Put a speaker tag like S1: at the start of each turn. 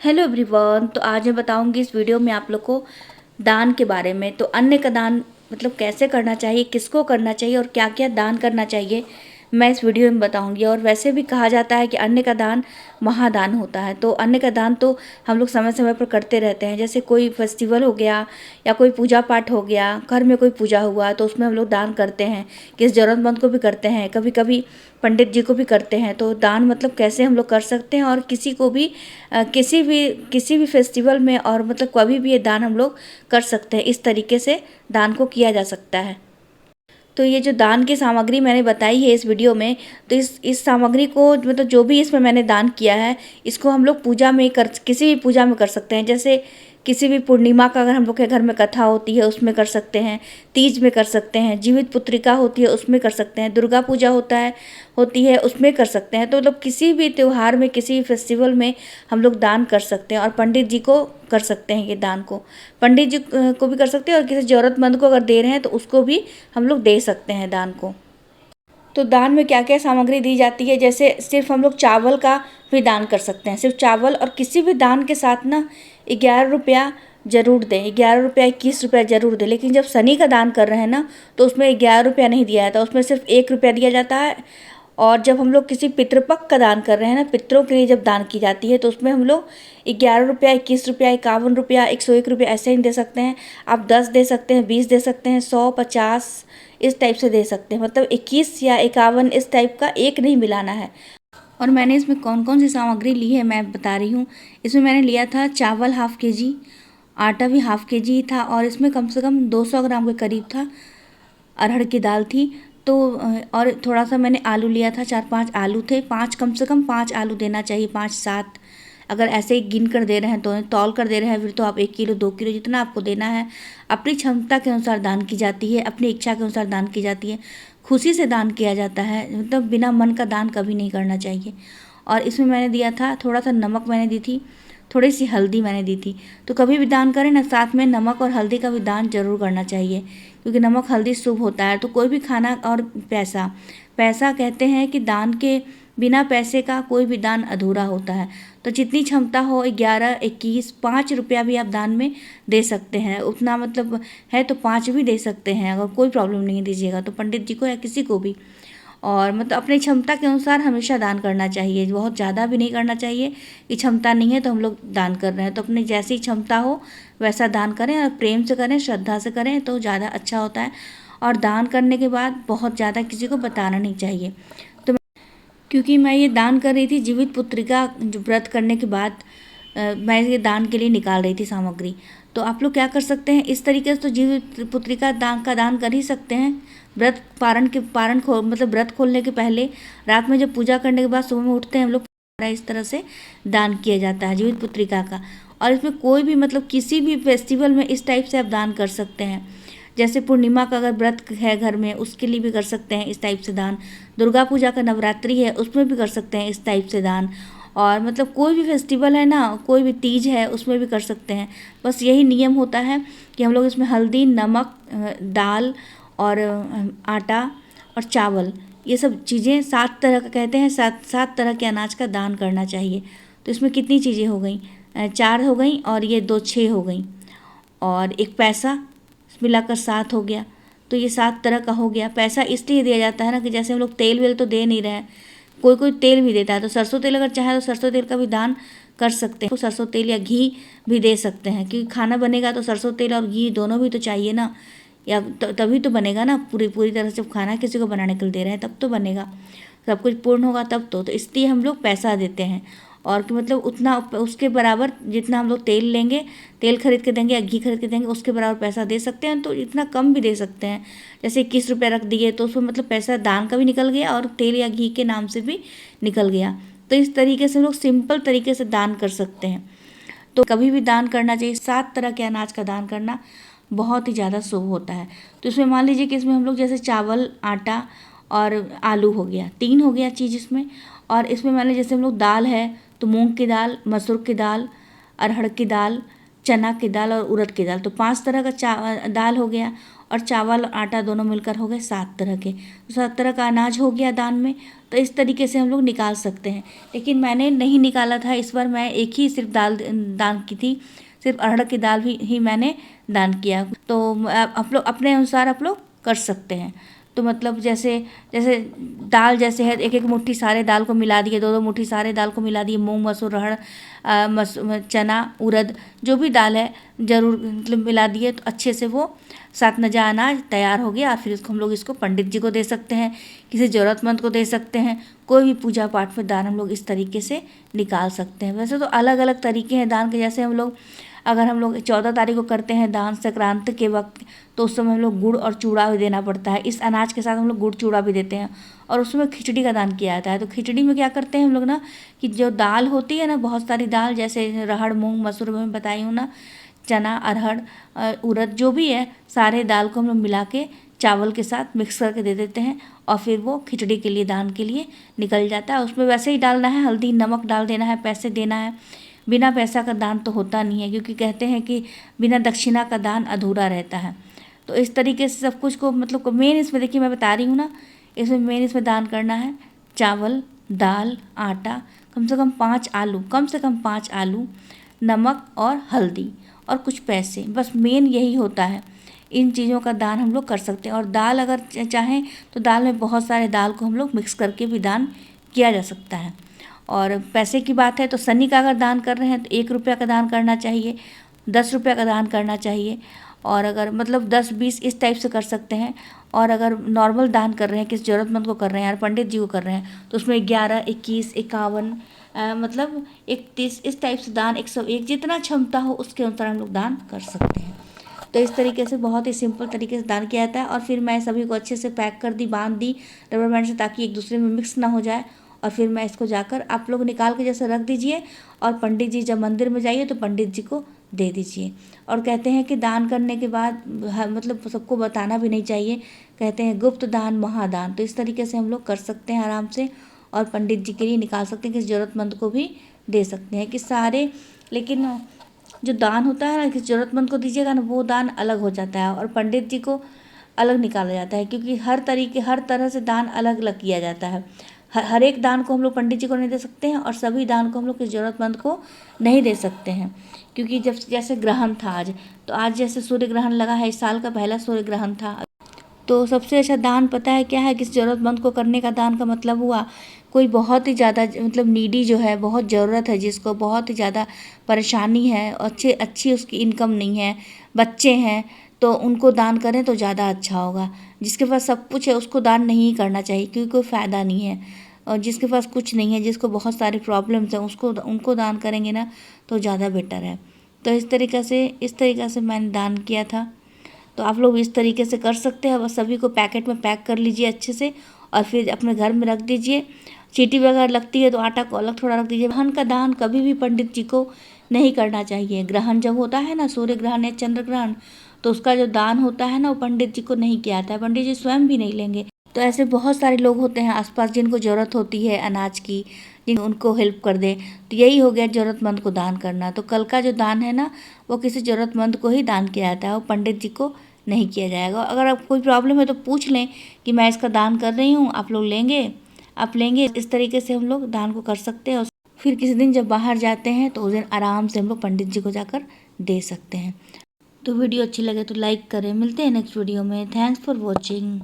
S1: Hello everyone. तो आज मैं बताऊंगी इस वीडियो में आप लोग को दान के बारे में। तो अन्न का दान मतलब कैसे करना चाहिए, किसको करना चाहिए और क्या क्या दान करना चाहिए, मैं इस वीडियो में बताऊंगी। और वैसे भी कहा जाता है कि अन्न का दान महादान होता है। तो अन्न का दान तो हम लोग समय समय पर करते रहते हैं। जैसे कोई फेस्टिवल हो गया या कोई पूजा पाठ हो गया, घर में कोई पूजा हुआ तो उसमें हम लोग दान करते हैं। किस ज़रूरतमंद को भी करते हैं, कभी कभी पंडित जी को भी करते हैं। तो दान मतलब कैसे हम लोग कर सकते हैं और किसी को भी किसी भी फेस्टिवल में और मतलब कभी भी ये दान हम लोग कर सकते हैं। इस तरीके से दान को किया जा सकता है। तो ये जो दान की सामग्री मैंने बताई है इस वीडियो में, तो इस सामग्री को मतलब जो भी इसमें मैंने दान किया है, इसको हम लोग पूजा में किसी भी पूजा में कर सकते हैं। जैसे किसी भी पूर्णिमा का अगर हम लोग के घर में कथा होती है उसमें कर सकते हैं, तीज में कर सकते हैं, जीवित पुत्रिका होती है उसमें कर सकते हैं, दुर्गा पूजा होती है उसमें कर सकते हैं। तो मतलब किसी भी त्यौहार में, किसी भी फेस्टिवल में हम लोग दान कर सकते हैं। और पंडित जी को कर सकते हैं, ये दान को पंडित जी को भी कर सकते हैं। और किसी ज़रूरतमंद को अगर दे रहे हैं तो उसको भी हम लोग दे सकते हैं दान को। तो दान में क्या क्या सामग्री दी जाती है, जैसे सिर्फ हम लोग चावल का भी दान कर सकते हैं, सिर्फ चावल। और किसी भी दान के साथ ना 11 रुपया जरूर दें, 11 रुपया 21 रुपया जरूर दें। लेकिन जब शनि का दान कर रहे हैं ना, तो उसमें 11 रुपया नहीं दिया जाता, उसमें सिर्फ 1 रुपया दिया जाता है। और जब हम लोग किसी पितृपक्ष का दान कर रहे हैं ना, पितरों के लिए जब दान की जाती है, तो उसमें हम लोग 11 रुपया 21 रुपया 51 रुपया 101 रुपया ऐसे ही दे सकते हैं। आप 10 दे सकते हैं, 20 दे सकते हैं, 100 50 इस टाइप से दे सकते हैं। मतलब 21 या 51 इस टाइप का एक नहीं मिलाना है। और मैंने इसमें कौन कौन सी सामग्री ली है मैं बता रही हूँ। इसमें मैंने लिया था चावल ½ kg, आटा भी ½ kg ही था, और इसमें कम से कम 200 ग्राम के करीब था अरहर की दाल थी। तो और थोड़ा सा मैंने आलू लिया था, 4-5 आलू थे, 5 कम से कम 5 आलू देना चाहिए, 5-7। अगर ऐसे ही गिन कर दे रहे हैं तो तौल कर दे रहे हैं फिर तो आप 1 किलो 2 किलो जितना आपको देना है अपनी क्षमता के अनुसार दान की जाती है, अपनी इच्छा के अनुसार दान की जाती है। खुशी से दान किया जाता है, मतलब बिना मन का दान कभी नहीं करना चाहिए। और इसमें मैंने दिया था थोड़ा सा नमक मैंने दी थी, थोड़ी सी हल्दी मैंने दी थी। तो कभी भी दान करें ना, साथ में नमक और हल्दी का भी दान जरूर करना चाहिए, क्योंकि नमक हल्दी शुभ होता है। तो कोई भी खाना और पैसा पैसा कहते हैं कि दान के बिना पैसे का कोई भी दान अधूरा होता है। तो जितनी क्षमता हो 11 21 5 रुपया भी आप दान में दे सकते हैं। उतना मतलब है तो 5 भी दे सकते हैं, अगर कोई प्रॉब्लम नहीं दीजिएगा तो पंडित जी को या किसी को भी। और मतलब अपनी क्षमता के अनुसार हमेशा दान करना चाहिए, बहुत ज़्यादा भी नहीं करना चाहिए कि क्षमता नहीं है तो हम लोग दान कर रहे हैं। तो अपनी जैसी क्षमता हो वैसा दान करें, और प्रेम से करें, श्रद्धा से करें तो ज़्यादा अच्छा होता है। और दान करने के बाद बहुत ज़्यादा किसी को बताना नहीं चाहिए। तो क्योंकि मैं ये दान कर रही थी जीवित पुत्रिका जो व्रत करने के बाद, मैं ये दान के लिए निकाल रही थी सामग्री। तो आप लोग क्या कर सकते हैं, इस तरीके से तो जीवित पुत्रिका दान का दान कर ही सकते हैं। व्रत पारण खो मतलब व्रत खोलने के पहले रात में जब पूजा करने के बाद सुबह में उठते हैं हम लोग, इस तरह से दान किया जाता है जीवित पुत्रिका का। और इसमें कोई भी मतलब किसी भी फेस्टिवल में इस टाइप से आप दान कर सकते हैं। जैसे पूर्णिमा का अगर व्रत है घर में, उसके लिए भी कर सकते हैं इस टाइप से दान। दुर्गा पूजा का नवरात्रि है उसमें भी कर सकते हैं इस टाइप से दान। और मतलब कोई भी फेस्टिवल है ना, कोई भी तीज है उसमें भी कर सकते हैं। बस यही नियम होता है कि हम लोग इसमें हल्दी, नमक, दाल और आटा और चावल, ये सब चीज़ें 7 तरह का कहते हैं, 7 तरह के अनाज का दान करना चाहिए। तो इसमें कितनी चीज़ें हो गई, 4 हो गई और ये 2 6 हो गई, और एक पैसा मिलाकर 7 हो गया। तो ये 7 तरह का हो गया। पैसा इसलिए दिया जाता है ना कि जैसे हम लोग तेल वेल तो दे नहीं रहे हैं, कोई कोई तेल भी देता है। तो सरसों तेल अगर चाहे तो सरसों तेल का भी दान कर सकते हैं। तो सरसों तेल या घी भी दे सकते हैं, क्योंकि खाना बनेगा तो सरसों तेल और घी दोनों भी तो चाहिए ना, या तभी तो बनेगा ना। पूरी पूरी तरह से खाना किसी को बनाने के लिए दे रहे हैं तब तो बनेगा, सब कुछ पूर्ण होगा तब तो इसलिए हम लोग पैसा देते हैं। और कि मतलब उतना उसके बराबर जितना हम लोग तेल लेंगे, तेल खरीद के देंगे या घी खरीद के देंगे, उसके बराबर पैसा दे सकते हैं। तो इतना कम भी दे सकते हैं, जैसे 21 रुपया रख दिए तो उसमें मतलब पैसा दान का भी निकल गया और तेल या घी के नाम से भी निकल गया। तो इस तरीके से हम लोग सिंपल तरीके से दान कर सकते हैं। तो कभी भी दान करना चाहिए। 7 तरह के अनाज का दान करना बहुत ही ज़्यादा शुभ होता है। तो इसमें मान लीजिए कि इसमें हम लोग जैसे चावल, आटा और आलू हो गया, 3 हो गया चीज़ इसमें। और इसमें मान लीजिए जैसे हम लोग दाल है तो मूंग की दाल, मसूर की दाल, अरहर की दाल, चना की दाल और उड़द की दाल, तो 5 तरह का दाल हो गया। और चावल और आटा दोनों मिलकर हो गए 7 तरह के। 7 तरह का अनाज हो गया दान में। तो इस तरीके से हम लोग निकाल सकते हैं। लेकिन मैंने नहीं निकाला था, इस बार मैं एक ही सिर्फ दाल दान की थी, सिर्फ अरहर की दाल ही मैंने दान किया। तो आप लोग अपने अनुसार आप लोग कर सकते हैं। तो मतलब जैसे जैसे दाल जैसे है, एक एक मुट्ठी सारे दाल को मिला दिए, 2-2 मुट्ठी सारे दाल को मिला दिए, मूंग मसूर अरहर चना उड़द जो भी दाल है ज़रूर मतलब मिला दिए, तो अच्छे से वो 7 नजा अनाज तैयार हो गया। और फिर इसको हम लोग इसको पंडित जी को दे सकते हैं, किसी ज़रूरतमंद को दे सकते हैं। कोई भी पूजा पाठ में दान हम लोग इस तरीके से निकाल सकते हैं। वैसे तो अलग अलग तरीके हैं दान के, जैसे हम लोग अगर हम लोग 14 तारीख को करते हैं दान संक्रांति के वक्त, तो उस समय हम लोग गुड़ और चूड़ा भी देना पड़ता है। इस अनाज के साथ हम लोग गुड़ चूड़ा भी देते हैं और उसमें खिचड़ी का दान किया जाता है। तो खिचड़ी में क्या करते हैं हम लोग ना, कि जो दाल होती है ना, बहुत सारी दाल जैसे राहड़ मूंग मसूर में बताई हूँ ना, चना अरहर उड़द जो भी है, सारे दाल को हम लोग मिला के चावल के साथ मिक्स करके दे देते हैं और फिर वो खिचड़ी के लिए दान के लिए निकल जाता है। उसमें वैसे ही डालना है, हल्दी नमक डाल देना है, पैसे देना है। बिना पैसा का दान तो होता नहीं है, क्योंकि कहते हैं कि बिना दक्षिणा का दान अधूरा रहता है। तो इस तरीके से सब कुछ को मतलब मेन इसमें देखिए मैं बता रही हूँ ना, इसमें मेन इसमें दान करना है चावल, दाल, आटा, कम से कम 5 आलू, कम से कम 5 आलू, नमक और हल्दी और कुछ पैसे, बस मेन यही होता है। इन चीज़ों का दान हम लोग कर सकते हैं। और दाल अगर चाहें तो दाल में बहुत सारे दाल को हम लोग मिक्स करके भी दान किया जा सकता है। और पैसे की बात है तो शनि का अगर दान कर रहे हैं तो 1 रुपया का दान करना चाहिए, 10 रुपया का दान करना चाहिए। और अगर मतलब 10-20 इस टाइप से कर सकते हैं। और अगर नॉर्मल दान कर रहे हैं, किसी ज़रूरतमंद को कर रहे हैं या पंडित जी को कर रहे हैं, तो उसमें 11, 21, 51 मतलब 31 इस टाइप से दान, 101 जितना क्षमता हो उसके अनुसार हम लोग दान कर सकते हैं। तो इस तरीके से बहुत ही सिंपल तरीके से दान किया जाता है। और फिर मैं सभी को अच्छे से पैक कर दी, बांध दी रबर बैंड से, ताकि एक दूसरे में मिक्स ना हो जाए। और फिर मैं इसको जाकर आप लोग निकाल के जैसे रख दीजिए, और पंडित जी जब मंदिर में जाइए तो पंडित जी को दे दीजिए। और कहते हैं कि दान करने के बाद मतलब सबको बताना भी नहीं चाहिए, कहते हैं गुप्त दान महादान। तो इस तरीके से हम लोग कर सकते हैं आराम से, और पंडित जी के लिए निकाल सकते हैं, किसी ज़रूरतमंद को भी दे सकते हैं कि सारे। लेकिन जो दान होता है ना, किसी ज़रूरतमंद को दीजिएगा ना, वो दान अलग हो जाता है और पंडित जी को अलग निकाला जाता है, क्योंकि हर तरह से दान अलग अलग किया जाता है। हर एक दान को हम लोग पंडित जी को नहीं दे सकते हैं, और सभी दान को हम लोग किसी ज़रूरतमंद को नहीं दे सकते हैं। क्योंकि जब जैसे ग्रहण था आज, तो आज जैसे सूर्य ग्रहण लगा है, इस साल का पहला सूर्य ग्रहण था, तो सबसे अच्छा दान पता है क्या है, किसी ज़रूरतमंद को करने का दान का मतलब हुआ कोई बहुत ही ज़्यादा मतलब नीडी जो है, बहुत ज़रूरत है जिसको, बहुत ही ज़्यादा परेशानी है, अच्छी उसकी इनकम नहीं है, बच्चे हैं, तो उनको दान करें तो ज़्यादा अच्छा होगा। जिसके पास सब कुछ है उसको दान नहीं करना चाहिए, क्योंकि कोई फ़ायदा नहीं है। और जिसके पास कुछ नहीं है, जिसको बहुत सारी प्रॉब्लम्स हैं, उनको दान करेंगे ना तो ज़्यादा बेटर है। तो इस तरीक़ा से मैंने दान किया था। तो आप लोग इस तरीके से कर सकते हैं। बस सभी को पैकेट में पैक कर लीजिए अच्छे से, और फिर अपने घर में रख दीजिए। चींटी वगैरह लगती है तो आटा को अलग थोड़ा रख दीजिए। ग्रहण का दान कभी भी पंडित जी को नहीं करना चाहिए। ग्रहण जब होता है ना, सूर्य ग्रहण या चंद्र ग्रहण, तो उसका जो दान होता है ना, वो पंडित जी को नहीं किया जाता है, पंडित जी स्वयं भी नहीं लेंगे। तो ऐसे बहुत सारे लोग होते हैं आसपास जिनको ज़रूरत होती है अनाज की, जिन उनको हेल्प कर दे। तो यही हो गया ज़रूरतमंद को दान करना। तो कल का जो दान है ना, वो किसी ज़रूरतमंद को ही दान किया जाता है, वो पंडित जी को नहीं किया जाएगा। अगर आप कोई प्रॉब्लम है तो पूछ लें कि मैं इसका दान कर रही हूँ, आप लोग लेंगे, आप लेंगे। इस तरीके से हम लोग दान को कर सकते हैं। और फिर किसी दिन जब बाहर जाते हैं तो उस दिन आराम से हम लोग पंडित जी को जाकर दे सकते हैं। तो वीडियो अच्छी लगे तो लाइक करें। मिलते हैं नेक्स्ट वीडियो में। Thanks for watching.